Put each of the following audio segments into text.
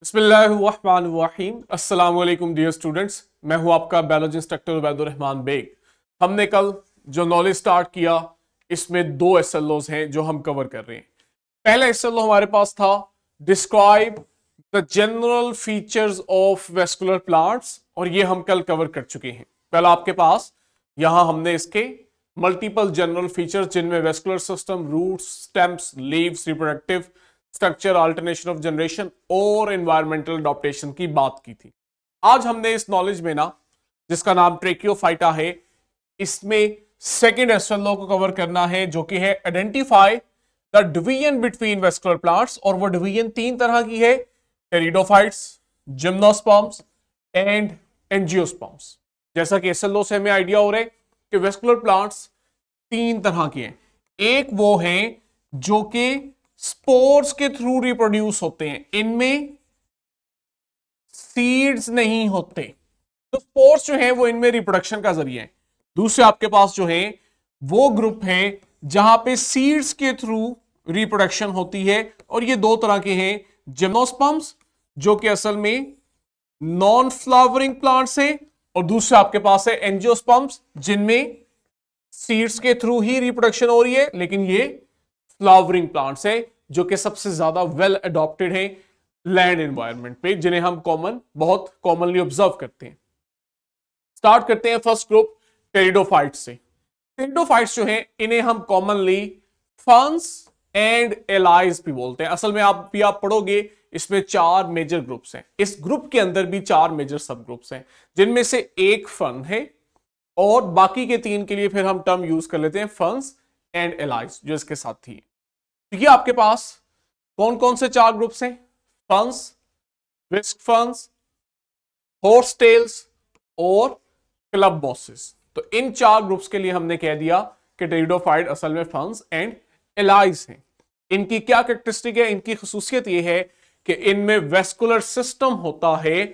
बिस्मिल्लाहिर्रहमानिर्रहीम। अस्सलाम वालेकुम डियर स्टूडेंट्स, मैं हूं आपका बायोलॉजी इंस्ट्रक्टर उबैदुर रहमान बेग। हमने कल जो नॉलेज स्टार्ट किया इसमें दो एसएलओज हैं जो हम कवर कर रहे हैं। पहला एसएलओ हमारे पास था describe the general features of vascular plants, और ये हम कल कवर कर चुके हैं। कल आपके पास यहां हमने इसके मल्टीपल जनरल फीचर्स जिनमें vascular system, roots, stems, leaves, reproductive structure, alternation of generation और एनवायरमेंटल अडॉप्टेशन की बात की थी। आज हमने इस नॉलेज में ना, जिसका नाम ट्रेकियोफाइटा है, इसमें सेकेंड एसएलओ को कवर करना है जो कि है identify the division between vascular plants. और वो डिवीजन तीन तरह की है, टेरिडोफाइट्स, जिम्नोस्पर्म्स एंड एंजियोस्पर्म्स। जैसा कि एसएलओ से हमें आइडिया हो रहा है कि वेस्कुलर प्लांट्स तीन तरह के हैं। एक वो हैं जो कि स्पोर्स के थ्रू रिप्रोड्यूस होते हैं, इनमें सीड्स नहीं होते, तो स्पोर्स जो है वो इनमें रिप्रोडक्शन का जरिया है। दूसरे आपके पास जो है वो ग्रुप है जहां पे सीड्स के थ्रू रिप्रोडक्शन होती है, और ये दो तरह के हैं, जिम्नोस्पर्म्स जो कि असल में नॉन फ्लावरिंग प्लांट्स है, और दूसरे आपके पास है एंजियोस्पर्म्स जिनमें सीड्स के थ्रू ही रिप्रोडक्शन हो रही है, लेकिन ये फ्लावरिंग प्लांट्स है जो कि सबसे ज्यादा वेल अडॉप्टेड है लैंड एनवायरनमेंट पे, जिन्हें हम बहुत कॉमनली ऑब्जर्व करते हैं। स्टार्ट करते हैं फर्स्ट ग्रुप टेरिडोफाइट्स से। टेरिडोफाइट्स जो हैं इन्हें हम कॉमनली फर्न्स एंड एलाइज भी बोलते हैं। असल में आप पढ़ोगे इसमें चार मेजर ग्रुप्स हैं। इस ग्रुप के अंदर भी चार मेजर सब ग्रुप्स हैं, जिनमें से एक फर्न है और बाकी के तीन के लिए फिर हम टर्म यूज कर लेते हैं फर्न्स एंड एलाइज जो इसके साथ थी। तो ये आपके पास कौन कौन से चार ग्रुप्स हैं? फर्न्स, विस्क फर्न्स, हॉर्स टेल्स और क्लब बॉसेस। तो इन चार ग्रुप्स के लिए हमने कह दिया कि टेरिडोफाइट असल में फर्न्स एंड एलाइज हैं। इनकी क्या कैरेक्टरिस्टिक है? इनकी खुसूसियत यह है कि इनमें वेस्कुलर सिस्टम होता है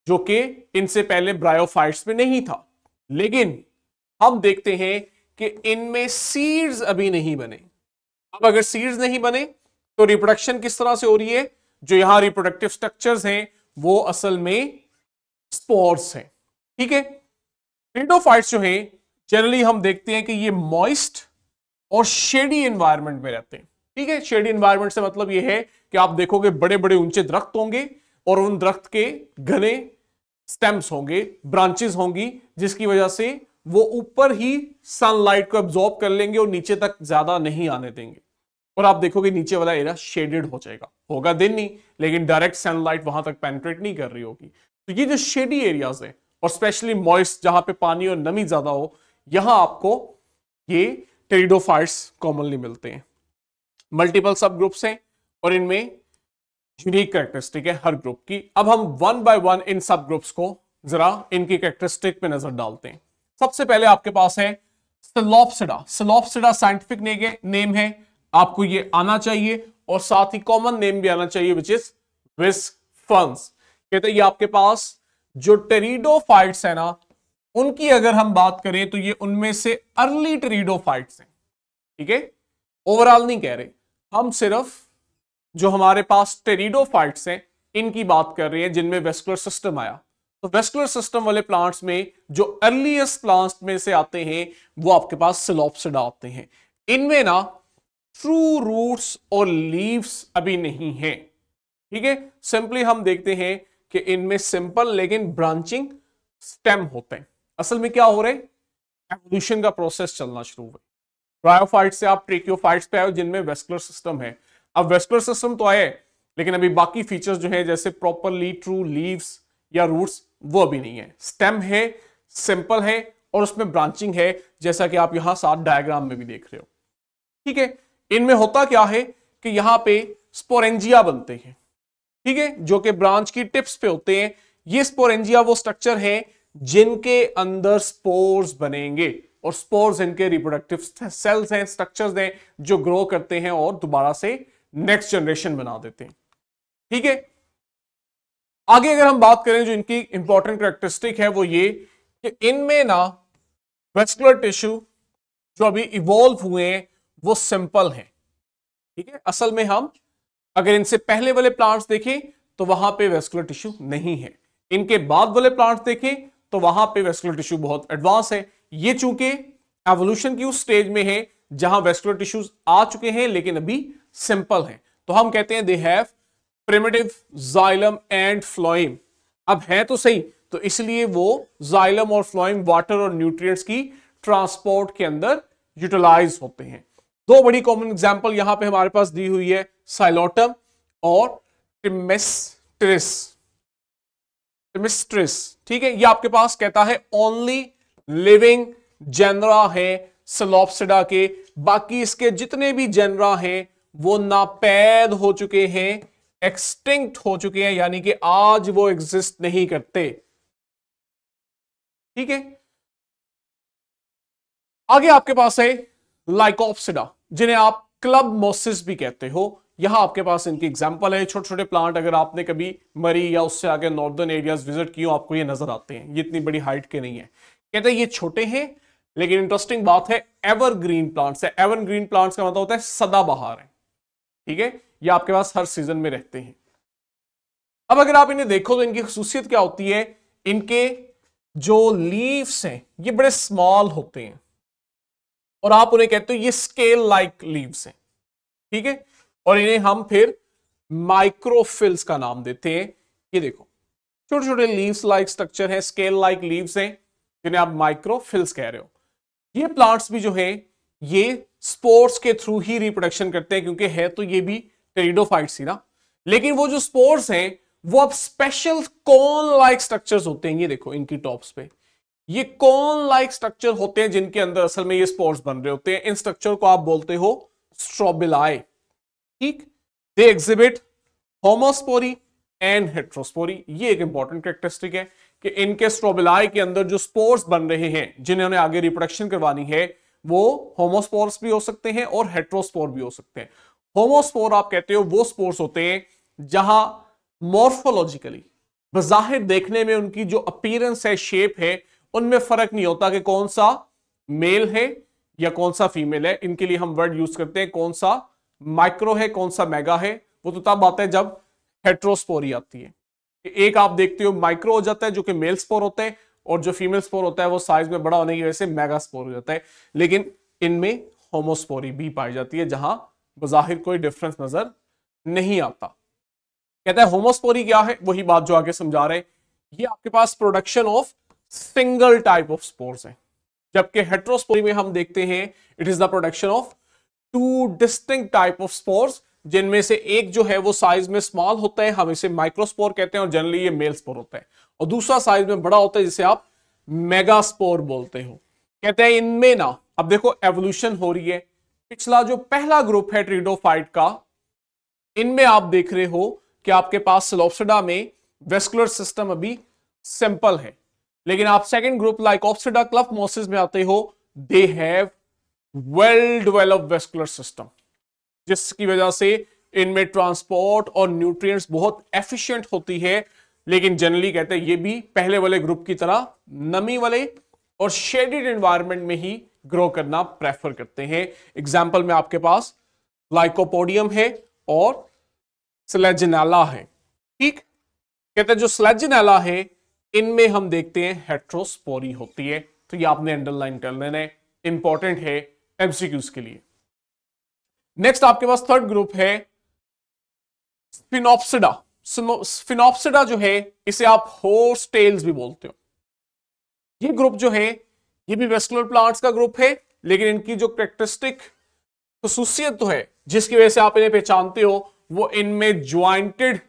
जो कि इनसे पहले ब्रायोफाइट्स में नहीं था। लेकिन हम देखते हैं कि इनमें सीड्स अभी नहीं बने। अब अगर सीड्स नहीं बने तो रिप्रोडक्शन किस तरह से हो रही है? जो यहां रिप्रोडक्टिव स्ट्रक्चर्स हैं वो असल में स्पोर्स हैं। ठीक है, टेरिडोफाइट्स जो हैं जनरली हम देखते हैं कि ये मॉइस्ट और शेडी एनवायरनमेंट में रहते हैं। ठीक है, शेडी एनवायरनमेंट से मतलब ये है कि आप देखोगे बड़े बड़े ऊंचे दरख्त होंगे और उन दरख्त के घने स्टेम्स होंगे, ब्रांचेस होंगी, जिसकी वजह से वो ऊपर ही सनलाइट को एब्जॉर्ब कर लेंगे और नीचे तक ज्यादा नहीं आने देंगे। और आप देखोगे नीचे वाला एरिया शेडेड हो जाएगा, होगा दिन नहीं, लेकिन डायरेक्ट सनलाइट वहां तक पेनिट्रेट नहीं कर रही होगी। तो ये जो शेडी एरियाज है और स्पेशली मॉइस्ट जहां पे पानी और नमी ज्यादा हो, यहां आपको ये टेरिडोफाइट्स कॉमनली मिलते हैं। मल्टीपल सब ग्रुप्स हैं और इनमें यूनिक कैरेक्टरिस्टिक है हर ग्रुप की। अब हम वन बाय वन इन सब ग्रुप्स को जरा इनकी कैरेक्टरिस्टिक पे नजर डालते हैं। सबसे पहले आपके पास है सिलोप्सिडा। सिलोप्सिडा साइंटिफिक नेम है, आपको ये आना चाहिए, और साथ ही कॉमन नेम भी आना चाहिए विच इज विस्क फर्न्स। कहते हैं ये आपके पास जो टेरिडोफाइट्स है ना, उनकी अगर हम बात करें तो ये उनमें से अर्ली टेरिडोफाइट्स हैं। ठीक है, ओवरऑल नहीं कह रहे हम, सिर्फ जो हमारे पास टेरिडोफाइट्स हैं इनकी बात कर रहे हैं जिनमें वेस्कुलर सिस्टम आया। तो वेस्कुलर सिस्टम वाले प्लांट्स में जो अर्लीस्ट प्लांट्स में से आते हैं वो आपके पास सिलोप्सिडा आते हैं। इनमें ना ट्रू रूट्स और लीव्स अभी नहीं है। ठीक है, सिंपली हम देखते हैं कि इनमें सिंपल लेकिन ब्रांचिंग स्टेम होते हैं। असल में क्या हो रहा है? एवोल्यूशन का प्रोसेस चलना शुरू हुआ। ब्रायोफाइट से आप ट्रेकियोफाइट्स पे आए जिनमें वेस्कुलर सिस्टम है। अब वेस्कुलर सिस्टम तो आए, लेकिन अभी बाकी फीचर्स जो है जैसे प्रॉपरली ट्रू लीव्स या रूट्स वो अभी नहीं है। स्टेम है, सिंपल है और उसमें ब्रांचिंग है, जैसा कि आप यहां साथ डायग्राम में भी देख रहे हो। ठीक है, इनमें होता क्या है कि यहां पे स्पोरेंजिया बनते हैं। ठीक है, जो कि ब्रांच की टिप्स पे होते हैं। ये स्पोरेंजिया वो स्ट्रक्चर है जिनके अंदर स्पोर्स बनेंगे, और स्पोर्स इनके रिप्रोडक्टिव सेल्स हैं, स्ट्रक्चर्स हैं जो ग्रो करते हैं और दोबारा से नेक्स्ट जनरेशन बना देते हैं। ठीक है, आगे अगर हम बात करें जो इनकी इंपॉर्टेंट कैरेक्टरिस्टिक है वो ये कि इनमें ना वेस्कुलर टिश्यू जो अभी इवॉल्व हुए हैं वो सिंपल हैं। ठीक है, असल में हम अगर इनसे पहले वाले प्लांट्स देखें तो वहां पे वेस्कुलर टिश्यू नहीं है। इनके बाद वाले प्लांट्स देखें तो वहां पे वेस्कुलर टिश्यू बहुत एडवांस है। ये चूंकि एवोल्यूशन की उस स्टेज में है जहां वेस्कुलर टिश्यूज आ चुके हैं लेकिन अभी सिंपल हैं, तो हम कहते हैं they have primitive xylem and phloem. अब है तो सही, तो इसलिए वो जाइलम और फ्लोएम वाटर और न्यूट्रिएंट्स की ट्रांसपोर्ट के अंदर यूटिलाइज होते हैं। दो बड़ी कॉमन एग्जांपल यहां पे हमारे पास दी हुई है, साइलोटम और टिमिस्ट्रिस। ठीक है, ये आपके पास कहता है ओनली लिविंग जेनरा है सेलोप्सिडा के, बाकी इसके जितने भी जेनरा हैं वो नापैद हो चुके हैं, एक्सटिंक्ट हो चुके हैं, यानी कि आज वो एग्जिस्ट नहीं करते। ठीक है, आगे आपके पास है लाइकोप्सिडा, जिन्हें आप क्लब मोसिस भी कहते हो। यहां आपके पास इनकी एग्जांपल है, छोटे छोटे प्लांट, अगर आपने कभी मरी या उससे आगे नॉर्दर्न एरियाज विजिट किए आपको ये नजर आते हैं। ये इतनी बड़ी हाइट के नहीं है, कहते हैं ये छोटे हैं, लेकिन इंटरेस्टिंग बात है एवरग्रीन प्लांट्स है। एवरग्रीन प्लांट्स का मतलब होता है सदाबहार है। ठीक है, ये आपके पास हर सीजन में रहते हैं। अब अगर आप इन्हें देखो तो इनकी खासियत क्या होती है, इनके जो लीव्स हैं ये बड़े स्मॉल होते हैं और आप उन्हें कहते हो ये स्केल लाइक लीव्स हैं। ठीक है, और इन्हें हम फिर माइक्रोफिल्स का नाम देते हैं। ये देखो छोटे छोटे लीव्स लाइक स्ट्रक्चर है, स्केल लाइक लीव्स हैं, जिन्हें आप माइक्रोफिल्स कह रहे हो। ये प्लांट्स भी जो है ये स्पोर्स के थ्रू ही रिप्रोडक्शन करते हैं, क्योंकि है तो ये भी टेरिडोफाइट्स ही ना, लेकिन वो जो स्पोर्स हैं वो अब स्पेशल कोन लाइक स्ट्रक्चर्स होते हैं। ये देखो इनकी टॉप्स पे ये कोन लाइक स्ट्रक्चर होते हैं, जिनके अंदर असल में ये स्पोर्स बन रहे होते हैं। इन स्ट्रक्चर को आप बोलते हो स्ट्रोबिलाई। ठीक, they exhibit homospory and heterospory. ये एक इंपॉर्टेंट कैरेक्टरिस्टिक है कि इनके स्ट्रोबिलाई के अंदर जो स्पोर्स बन रहे हैं जिन्होंने आगे रिप्रोडक्शन करवानी है वो होमोस्पोर्स भी हो सकते हैं और हेट्रोस्पोर भी हो सकते हैं। होमोस्पोर आप कहते हो वो स्पोर्स होते हैं जहां मॉर्फोलॉजिकली बज़ाहिर देखने में उनकी जो अपीयरेंस है, शेप है, उनमें फर्क नहीं होता कि कौन सा मेल है या कौन सा फीमेल है। इनके लिए हम वर्ड यूज करते हैं कौन सा माइक्रो है कौन सा मेगा है, वो तो तब आता है जब हेट्रोस्पोरी आती है। एक आप देखते हो माइक्रो हो जाता है जो कि मेल स्पोर होता है, और जो फीमेल स्पोर होता है वो साइज में बड़ा होने की वजह से मेगा स्पोर हो जाता है। लेकिन इनमें होमोस्पोरी भी पाई जाती है जहां बज़ाहिर कोई डिफरेंस नजर नहीं आता। कहता है होमोस्पोरी क्या है, वही बात जो आगे समझा रहे हैं। ये आपके पास production of single type of spores है, जबकि हेट्रोस्पोरी में हम देखते हैं it is the production of two distinct type of spores, जिनमें से एक जो है वो साइज में स्मॉल होता है, हम इसे माइक्रोस्पोर कहते हैं और जनरली ये मेल स्पोर होता है, और दूसरा साइज में बड़ा होता है जिसे आप मेगास्पोर बोलते हो। कहते हैं इनमें ना, अब देखो एवोल्यूशन हो रही है, पिछला जो पहला ग्रुप है ट्रिडोफाइट का, इनमें आप देख रहे हो कि आपके पास सिलोप्सिडा में वेस्कुलर सिस्टम अभी सिंपल है, लेकिन आप सेकंड ग्रुप लाइकोप्सिडा क्लब मोसिस में आते हो, they have well developed vascular system, जिसकी वजह से इनमें ट्रांसपोर्ट और न्यूट्रिएंट्स बहुत एफिशिएंट होती है। लेकिन जनरली कहते हैं ये भी पहले वाले ग्रुप की तरह नमी वाले और शेडेड एनवायरनमेंट में ही ग्रो करना प्रेफर करते हैं। एग्जाम्पल में आपके पास लाइकोपोडियम है और स्लेजिनेला है। ठीक, कहते हैं जो स्लेजिनेला है इनमें हम देखते हैं हेट्रोस्पोरी होती है, तो ये आपने अंडरलाइन कर लेना है, इंपॉर्टेंट है एमसीक्यूज के लिए। नेक्स्ट आपके पास थर्ड ग्रुप है स्फिनोप्सिडा। स्फिनोप्सिडा जो है इसे आप हॉर्स टेल्स भी बोलते हो। ये ग्रुप जो है ये भी वेस्कुलर प्लांट्स का ग्रुप है, लेकिन इनकी जो कैरेक्टरिस्टिक खसूसियत तो है जिसकी वजह से आप इन्हें पहचानते हो वो इनमें ज्वाइंटेड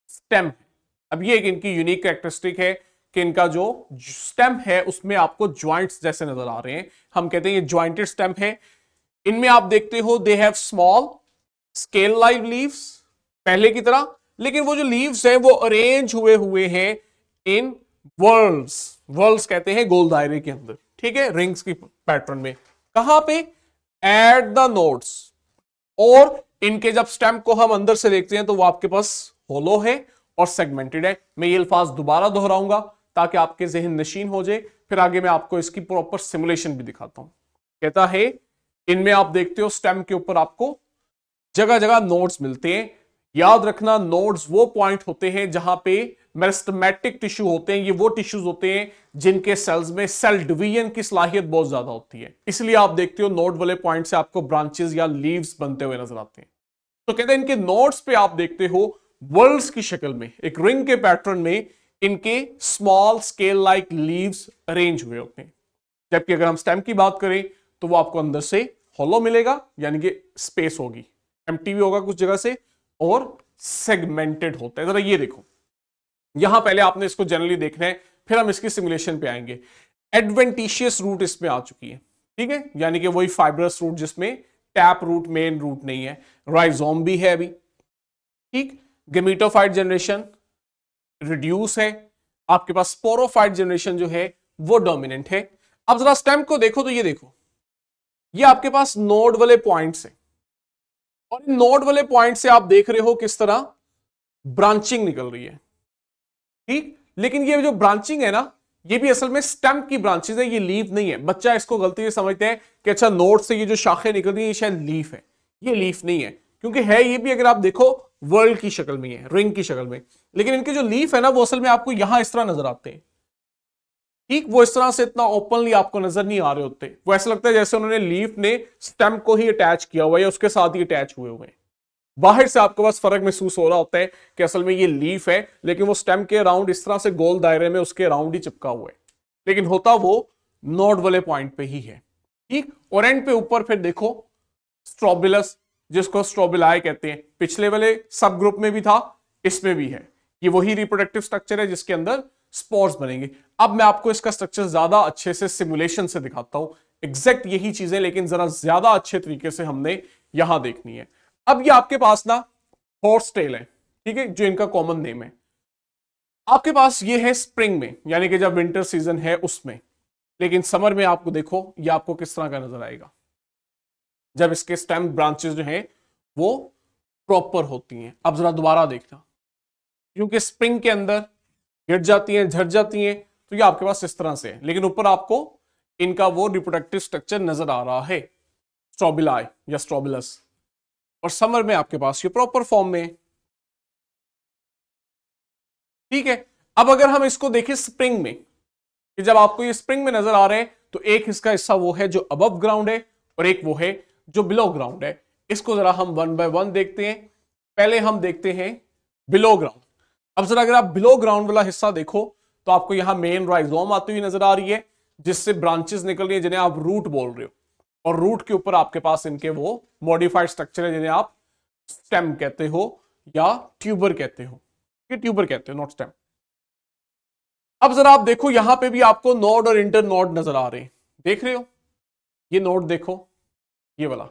स्टेम है। अब ये एक इनकी यूनिक कैरेक्टरिस्टिक है कि इनका जो स्टेम है उसमें आपको ज्वाइंट्स जैसे नजर आ रहे हैं, हम कहते हैं ये ज्वाइंटेड स्टेम है। इनमें आप देखते हो they have small scale like leaves पहले की तरह, लेकिन वो जो लीव्स हैं वो अरेंज हुए हैं इन वर्ल्स। वर्ल्स कहते हैं गोल दायरे के अंदर, ठीक है, रिंग्स की पैटर्न में। कहां पे? At the nodes. और इनके जब स्टेम को हम अंदर से देखते हैं तो वो आपके पास होलो है और सेगमेंटेड है। मैं ये अल्फाज दोबारा दोहराऊंगा ताकि आपके जहन नशीन हो जाए, फिर आगे मैं आपको इसकी प्रॉपर सिमुलेशन भी दिखाता हूं। कहता है इनमें आप देखते हो स्टेम के ऊपर आपको जगह जगह नोड्स मिलते हैं, याद रखना, नोड्स वो पॉइंट होते हैं जहां पे मेरिस्टेमेटिक टिश्यू होते हैं। ये वो टिश्यूज होते हैं जिनके सेल्स में सेल डिवीजन की सलाहियत बहुत ज्यादा होती है, इसलिए आप देखते हो नोड वाले पॉइंट से आपको ब्रांचेस या लीव्स बनते हुए नजर आते हैं। तो कहते हैं इनके नोड्स पे आप देखते हो वर्ल्स की शक्ल में, एक रिंग के पैटर्न में इनके small scale like leaves arrange हुए होते हैं। जबकि अगर हम स्टेम की बात करें तो वो आपको अंदर से हॉलो मिलेगा, यानी कि स्पेस होगी, एम्प्टी भी होगा कुछ जगह से, और सेगमेंटेड होता है। जरा ये देखो, यहां पहले आपने इसको जनरली देखना है, फिर हम इसकी सिमुलेशन पे आएंगे। एडवेंटिशियस रूट इसमें आ चुकी है, ठीक है, यानी कि वही फाइब्रस रूट जिसमें टैप रूट मेन रूट नहीं है। राइजोम भी है अभी, ठीक। गेमिटोफाइट जनरेशन रिड्यूस है, आपके पास स्पोरोफाइट जनरेशन जो है वो डोमिनेंट है। अब जरा स्टेम को देखो तो ये देखो, ये आपके पास नोड वाले पॉइंट्स है, और इन नोड वाले पॉइंट से आप देख रहे हो किस तरह ब्रांचिंग निकल रही है, ठीक। लेकिन ये जो ब्रांचिंग है ना, ये भी असल में स्टेम की ब्रांचेस है, ये लीफ नहीं है। बच्चा इसको गलती से समझते हैं कि अच्छा नोड से ये जो शाखें निकल रही है ये शायद लीफ है। ये लीफ नहीं है, क्योंकि है ये भी, अगर आप देखो, वर्ल्ड की शक्ल में है, रिंग की शक्ल में। लेकिन इनके जो लीफ है ना, वो असल में आपको यहां इस तरह नजर आते हैं, ठीक। वो इस तरह से इतना ओपनली आपको नजर नहीं आ रहे होते, वो ऐसा लगता है जैसे उन्होंने लीफ ने स्टेम को ही अटैच किया हुआ है या उसके साथ ही अटैच हुए हुए हैं। बाहर से आपको बस फर्क महसूस हो रहा होता है कि असल में ये लीफ है, लेकिन वो स्टेम के अराउंड इस तरह से गोल दायरे में उसके अराउंड ही चिपका हुआ है, लेकिन होता वो नोड वाले पॉइंट पे ही है, ठीक। और एंड पे ऊपर फिर देखो स्ट्रोबिलस, जिसको स्ट्रोबिलाई कहते हैं, पिछले वाले सब ग्रुप में भी था, इसमें भी है। ये वही रिप्रोडक्टिव स्ट्रक्चर है जिसके अंदर स्पोर्स बनेंगे। अब मैं आपको इसका स्ट्रक्चर ज्यादा अच्छे से सिमुलेशन से दिखाता हूं, एग्जैक्ट यही चीजें, लेकिन जरा ज्यादा अच्छे तरीके से हमने यहां देखनी है। अब ये आपके पास ना हॉर्स टेल है, ठीक है, जो इनका कॉमन नेम है। आपके पास ये है स्प्रिंग में, यानी कि जब विंटर सीजन है उसमें, लेकिन समर में आपको देखो ये आपको किस तरह का नजर आएगा, जब इसके स्टेम ब्रांचेस जो हैं वो प्रॉपर होती हैं। अब जरा दोबारा देखना, क्योंकि स्प्रिंग के अंदर गिर जाती हैं, झड़ जाती हैं, तो ये आपके पास इस तरह से है, लेकिन ऊपर आपको इनका वो रिप्रोडक्टिव स्ट्रक्चर नजर आ रहा है, स्ट्रोबिलाई या स्ट्रोबिलस। और समर में आपके पास ये प्रॉपर फॉर्म में है, ठीक है। अब अगर हम इसको देखें स्प्रिंग में, कि जब आपको ये स्प्रिंग में नजर आ रहे हैं, तो एक इसका हिस्सा वो है जो अबव ग्राउंड है, और एक वो है जो बिलो ग्राउंड है। इसको जरा हम वन बाय वन देखते हैं। पहले हम देखते हैं बिलो ग्राउंड। अब जरा अगर आप बिलो ग्राउंड वाला हिस्सा देखो, तो आपको यहां मेन राइजोम आती हुई नजर आ रही है, जिससे ब्रांचेस निकल रही है जिन्हें आप रूट बोल रहे हो, और रूट के ऊपर आपके पास इनके वो मॉडिफाइड स्ट्रक्चर है जिन्हें आप स्टेम कहते हो या ट्यूबर कहते हो। ये ट्यूबर कहते हो, नॉट स्टेम। अब जरा आप देखो, यहां पे भी आपको नोड और इंटर नोड नजर आ रहे हैं, देख रहे हो, ये नोड देखो, ये वाला,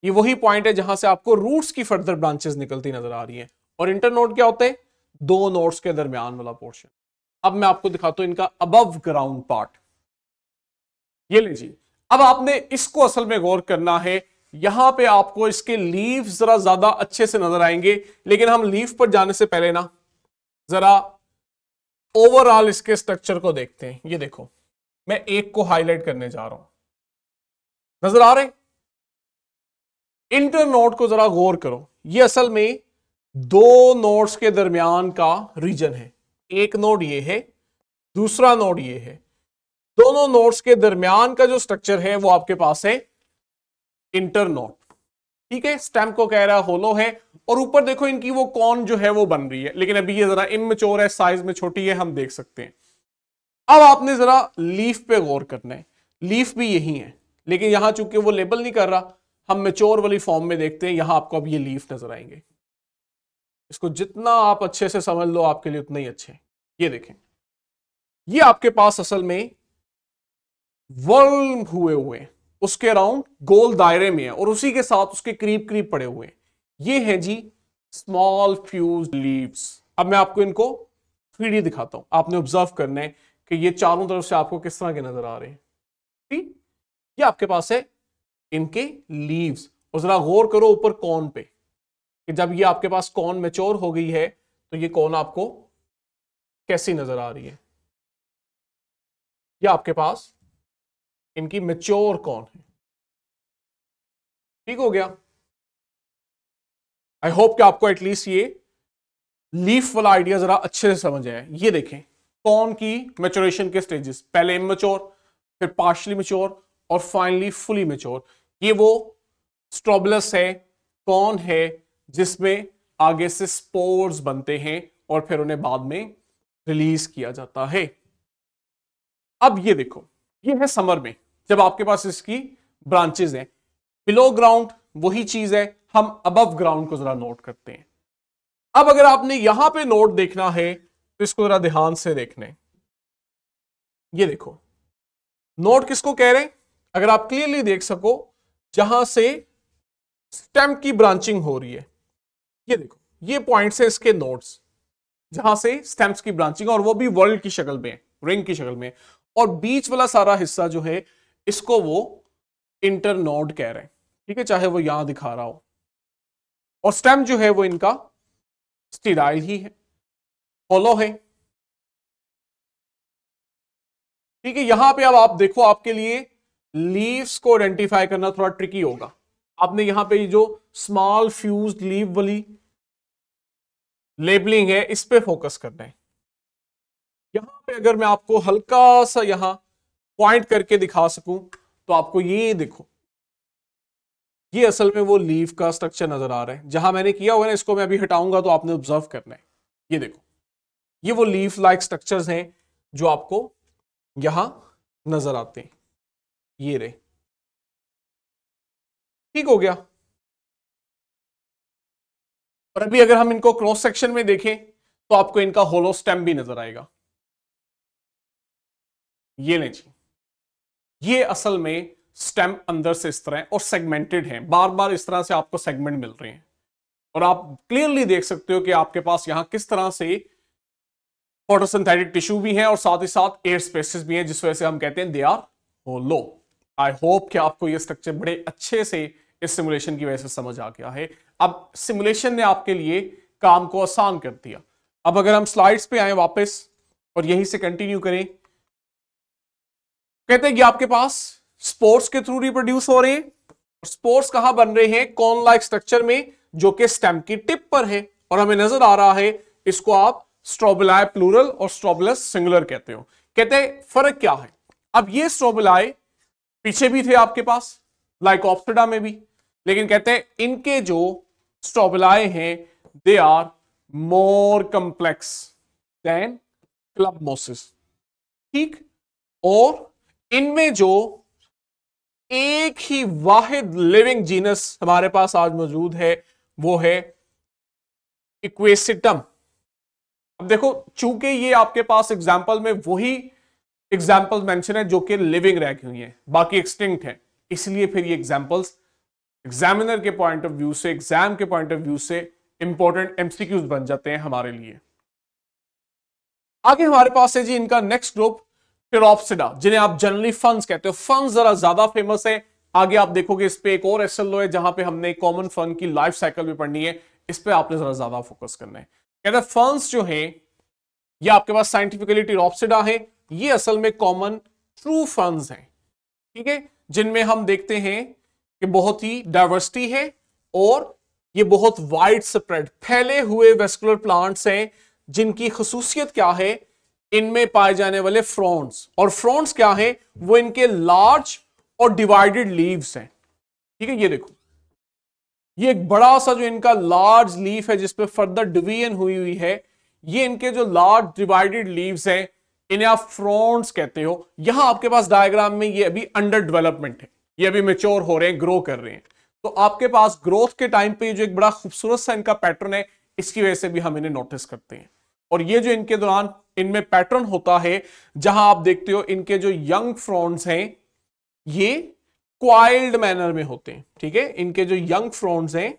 ये वही पॉइंट है जहां से आपको रूट्स की फर्दर ब्रांचेस निकलती नजर आ रही हैं। और इंटर नोड क्या होते हैं? दो नोड्स के दरमियान वाला पोर्शन। अब मैं आपको दिखाता हूं इनका अबव ग्राउंड पार्ट, ये लीजिए। अब आपने इसको असल में गौर करना है, यहां पे आपको इसके लीव्स जरा ज्यादा अच्छे से नजर आएंगे, लेकिन हम लीफ पर जाने से पहले ना जरा ओवरऑल इसके स्ट्रक्चर को देखते हैं। ये देखो, मैं एक को हाईलाइट करने जा रहा हूं, नजर आ रहे हैं? इंटर नोड को जरा गौर करो, ये असल में दो नोड्स के दरमियान का रीजन है। एक नोड ये है, दूसरा नोड ये है। दोनों नोड्स के दरमियान का जो स्ट्रक्चर है वो आपके पास है इंटर नोड, ठीक है। स्टेम को कह रहा है होलो है, और ऊपर देखो इनकी वो कॉन जो है वो बन रही है, लेकिन अभी ये जरा इमेच्योर है, साइज में छोटी है, हम देख सकते हैं। अब आपने जरा लीफ पे गौर करना है, लीफ भी यही है, लेकिन यहां चूंकि वो लेबल नहीं कर रहा, हम मेच्योर वाली फॉर्म में देखते हैं। यहां आपको अब ये लीफ नजर आएंगे, इसको जितना आप अच्छे से समझ लो आपके लिए उतना ही अच्छे। ये देखें, ये आपके पास असल में वर्म हुए हैं, उसके अराउंड गोल दायरे में है, और उसी के साथ उसके करीब करीब पड़े हुए हैं। ये है जी स्मॉल फ्यूज लीव्स। अब मैं आपको इनको 3D दिखाता हूं, आपने ऑब्जर्व करना है कि ये चारों तरफ से आपको किस तरह के नजर आ रहे हैं, ठीक। ये आपके पास है इनके लीव्स, और जरा गौर करो ऊपर कॉन पे, कि जब ये आपके पास कॉन मैच्योर हो गई है तो ये कॉन आपको कैसी नजर आ रही है। ये आपके पास इनकी मैच्योर कॉन है, ठीक हो गया। आई होप कि आपको एटलीस्ट ये लीफ वाला आइडिया जरा अच्छे से समझ आए। ये देखें कॉर्न की मैच्योरेशन के स्टेजेस, पहले इमेच्योर, फिर पार्शली मैच्योर और फाइनली फुली मैच्योर। ये वो स्ट्रोबुलस है, कॉर्न है, जिसमें आगे से स्पोर्स बनते हैं और फिर उन्हें बाद में रिलीज किया जाता है। अब ये देखो, ये है समर में जब आपके पास इसकी ब्रांचेस हैं। बिलो ग्राउंड वही चीज है, हम अबव ग्राउंड को जरा नोट करते हैं। अब अगर आपने यहां पे नोट देखना है तो इसको जरा ध्यान से देखना है। ये देखो नोट किसको कह रहे हैं, अगर आप क्लियरली देख सको, जहां से स्टेम की ब्रांचिंग हो रही है। ये देखो ये पॉइंट्स है इसके नोट्स, जहां से स्टेम्स की ब्रांचिंग, और वो भी वर्ल्ड की शक्ल में, रिंग की शक्ल में। और बीच वाला सारा हिस्सा जो है इसको वो इंटरनोड कह रहे हैं, ठीक है, चाहे वो यहां दिखा रहा हो। और स्टेम जो है वो इनका स्टेराइल ही है, होलो है, ठीक है। यहां पे अब आप देखो, आपके लिए लीव्स को आइडेंटिफाई करना थोड़ा ट्रिकी होगा। आपने यहां पे जो स्मॉल फ्यूज्ड लीव वाली लेबलिंग है इस पे फोकस करना है। यहां पे अगर मैं आपको हल्का सा यहां पॉइंट करके दिखा सकूं तो आपको ये देखो, ये असल में वो लीफ का स्ट्रक्चर नजर आ रहा है। जहां मैंने किया हुआ है ना, इसको मैं अभी हटाऊंगा तो आपने ऑब्जर्व करना है। ये देखो, ये वो लीफ लाइक स्ट्रक्चर्स हैं जो आपको यहां नजर आते हैं। ये रहे, ठीक हो गया। और अभी अगर हम इनको क्रॉस सेक्शन में देखें तो आपको इनका होलो स्टेम भी नजर आएगा। ये ले जी, ये असल में स्टेम अंदर से इस तरह है और सेगमेंटेड है, बार बार इस तरह से आपको सेगमेंट मिल रहे हैं। और आप क्लियरली देख सकते हो कि आपके पास यहां किस तरह से फोटोसिंथेटिक टिश्यू भी है और साथ ही साथ एयर स्पेसेस भी हैं, जिस वजह से हम कहते हैं they are hollow. I hope कि आपको ये स्ट्रक्चर बड़े अच्छे से इस सिमुलेशन की वजह से समझ आ गया है। अब सिमुलेशन ने आपके लिए काम को आसान कर दिया। अब अगर हम स्लाइड्स पे आए वापस और यहीं से कंटिन्यू करें, कहते हैं कि आपके पास स्पोर्स के थ्रू रिप्रोड्यूस हो रहे हैं। स्पोर्स कहां बन रहे हैं, कॉर्न लाइक स्ट्रक्चर में, जो कि स्टेम की टिप पर है। और हमें नजर आ रहा है, इसको आप स्ट्रोबुलाई प्लूरल और स्ट्रोबुलस सिंगुलर कहते हो। कहते हैं फर्क क्या है, अब ये स्ट्रोबुलाई पीछे भी थे आपके पास लाइकोप्सिडा में भी, लेकिन कहते हैं इनके जो स्ट्रोबुलाई हैं they are more complex than club mosses, ठीक। और इनमें जो एक ही वाहिद लिविंग जीनस हमारे पास आज मौजूद है वो है इक्वेसिटम। अब देखो, चूंकि ये आपके पास एग्जाम्पल में वही एग्जाम्पल्स मेंशन है जो कि लिविंग रह गई हैं, बाकी एक्सटिंक्ट है, इसलिए फिर ये एग्जाम्पल्स एग्जामिनर के पॉइंट ऑफ व्यू से, एग्जाम के पॉइंट ऑफ व्यू से इंपॉर्टेंट एमसीक्यूज बन जाते हैं हमारे लिए। आगे हमारे पास है जी इनका नेक्स्ट ग्रुप टेरोप्सिडा, जिन्हें आप जनरली फंस कहते हो। फंस जरा ज्यादा फेमस है, आगे आप देखोगे इस पे एक और एसएलओ है जहां पे हमने कॉमन फन की लाइफ साइकिल भी पढ़नी है, इस पे आपने जरा ज्यादा फोकस करना है। कहते हैं फंस जो है ये आपके पास साइंटिफिकली टेरोप्सिडा है, ये असल में कॉमन ट्रू फंस हैं, ठीक है, जिनमें हम देखते हैं कि बहुत ही डाइवर्सिटी है और ये बहुत वाइड स्प्रेड फैले हुए वेस्कुलर प्लांट्स हैं, जिनकी खसूसियत क्या है, इनमें पाए जाने वाले फ्रॉन्ट्स, और फ्रॉन्ट्स क्या है, वो इनके लार्ज और डिवाइडेड लीव्स हैं, ठीक है। ये देखो, ये एक बड़ा सा जो इनका लार्ज लीफ है जिसपे फर्दर डिवीजन हुई है, ये इनके जो लार्ज डिवाइडेड लीव्स हैं इन्हें आप फ्रॉन्ट्स कहते हो। यहां आपके पास डायग्राम में ये अभी अंडर डेवलपमेंट है, ये अभी मेच्योर हो रहे हैं, ग्रो कर रहे हैं। तो आपके पास ग्रोथ के टाइम पे जो एक बड़ा खूबसूरत सा इनका पैटर्न है, इसकी वजह से भी हम इन्हें नोटिस करते हैं। और ये जो इनके दौरान इनमें पैटर्न होता है, जहां आप देखते हो इनके जो यंग फ्रॉन्ट्स हैं ये क्वाइल्ड मैनर में होते हैं, ठीक है। इनके जो यंग फ्रॉन्ट्स हैं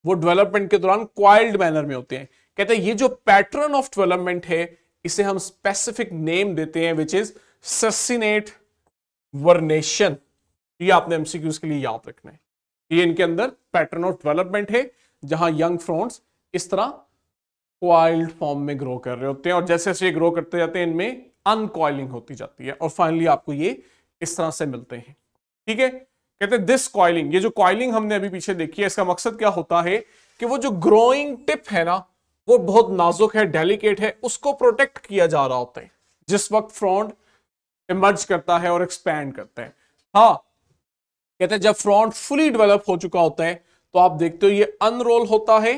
वो डेवलपमेंट के दौरान क्वाइल्ड मैनर में होते हैं। कहते हैं ये जो पैटर्न ऑफ डेवलपमेंट है इसे हम स्पेसिफिक नेम देते हैं, विच इज ससिनेट वर्नेशन। ये आपने एमसीक्यूज के लिए याद रखना है। ये इनके अंदर पैटर्न ऑफ डेवलपमेंट है जहां यंग फ्रॉन्ट्स इस तरह क्वाइल्ड फॉर्म में ग्रो कर रहे होते हैं, और जैसे जैसे ग्रो करते जाते हैं इनमें अनकॉइलिंग होती जाती है और फाइनली आपको ये इस तरह से मिलते हैं, ठीक है। कहते हैं दिस कॉइलिंग, ये जो कॉइलिंग हमने अभी पीछे देखी है, इसका मकसद क्या होता है कि वो जो ग्रोइंग टिप है ना वो बहुत नाजुक है, डेलिकेट है, उसको प्रोटेक्ट किया जा रहा होता है जिस वक्त फ्रॉन्ड इमर्ज करता है और एक्सपैंड करता है। हाँ, कहते हैं जब फ्रॉन्ड फुली डेवलप हो चुका होता है तो आप देखते हो ये अनरोल होता है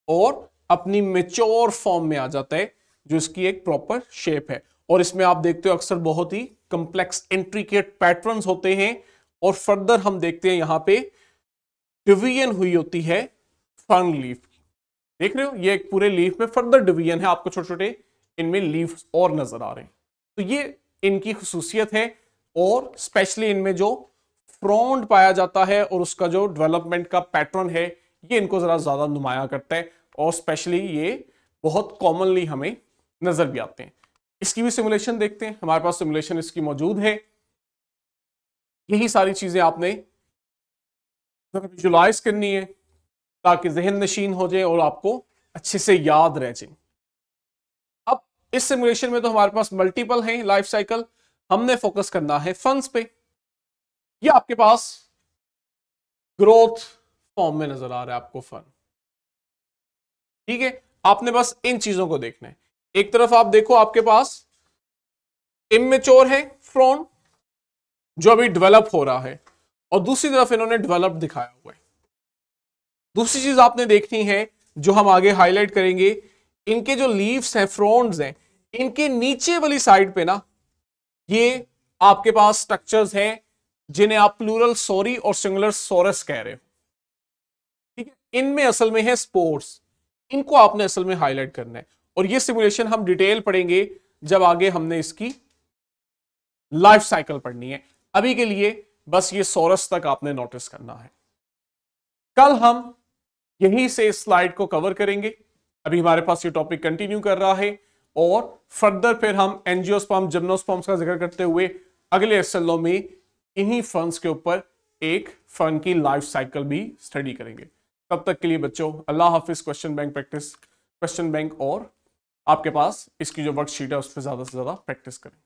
और अपनी मेच्योर फॉर्म में आ जाता है, जो इसकी एक प्रॉपर शेप है। और इसमें आप देखते हो अक्सर बहुत ही कंप्लेक्स इंट्रिकेट पैटर्न्स होते हैं। और फर्दर हम देखते हैं यहां पे डिवीजन हुई होती है फर्न लीफ। देख रहे हो ये एक पूरे लीफ में फर्दर डिवीजन है, आपको छोटे छोटे इनमें लीव्स और नजर आ रहे हैं। तो ये इनकी खुसूसियत है। और स्पेशली इनमें जो फ्रॉन्ड पाया जाता है और उसका जो डेवलपमेंट का पैटर्न है ये इनको जरा ज्यादा नुमाया करता है। और स्पेशली ये बहुत कॉमनली हमें नजर भी आते हैं। इसकी भी सिमुलेशन देखते हैं, हमारे पास सिमुलेशन इसकी मौजूद है। यही सारी चीजें आपने विजुलाइज करनी है ताकि जहन नशीन हो जाए और आपको अच्छे से याद रह जाए। अब इस सिमुलेशन में तो हमारे पास मल्टीपल हैं लाइफ साइकिल, हमने फोकस करना है फंड्स पे। ये आपके पास ग्रोथ फॉर्म में नजर आ रहा है आपको फंड, ठीक है। आपने बस इन चीजों को देखना है। एक तरफ आप देखो आपके पास इमेच्योर है फ्रॉन्ड जो अभी डेवलप हो रहा है, और दूसरी तरफ इन्होंने डेवलप दिखाया हुआ है। दूसरी चीज आपने देखनी है जो हम आगे हाईलाइट करेंगे, इनके जो लीव्स हैं फ्रॉन्ड्स हैं, इनके नीचे वाली साइड पे ना ये आपके पास स्ट्रक्चर्स हैं जिन्हें आप प्लूरल सॉरी और सिंगुलर सोरस कह रहे हो, ठीक है। इनमें असल में है स्पोर्स, इनको आपने असल में हाईलाइट करना है। और ये सिमुलेशन हम डिटेल पढ़ेंगे जब आगे हमने इसकी लाइफ साइकिल पढ़नी है। अभी के लिए बस ये सोरस तक आपने नोटिस करना है। कल हम यहीं से इस स्लाइड को कवर करेंगे। अभी हमारे पास ये टॉपिक कंटिन्यू कर रहा है और फर्दर फिर हम एंजियोस्पर्म जिम्नोस्पर्म्स का जिक्र करते हुए अगले एसएलओ में इन्हीं फंड्स के ऊपर एक फंड की लाइफ साइकिल भी स्टडी करेंगे। तब तक के लिए बच्चों अल्लाह हाफिज। Question bank practice, question bank और आपके पास इसकी जो वर्कशीट है उस पर ज्यादा से ज्यादा प्रैक्टिस करें।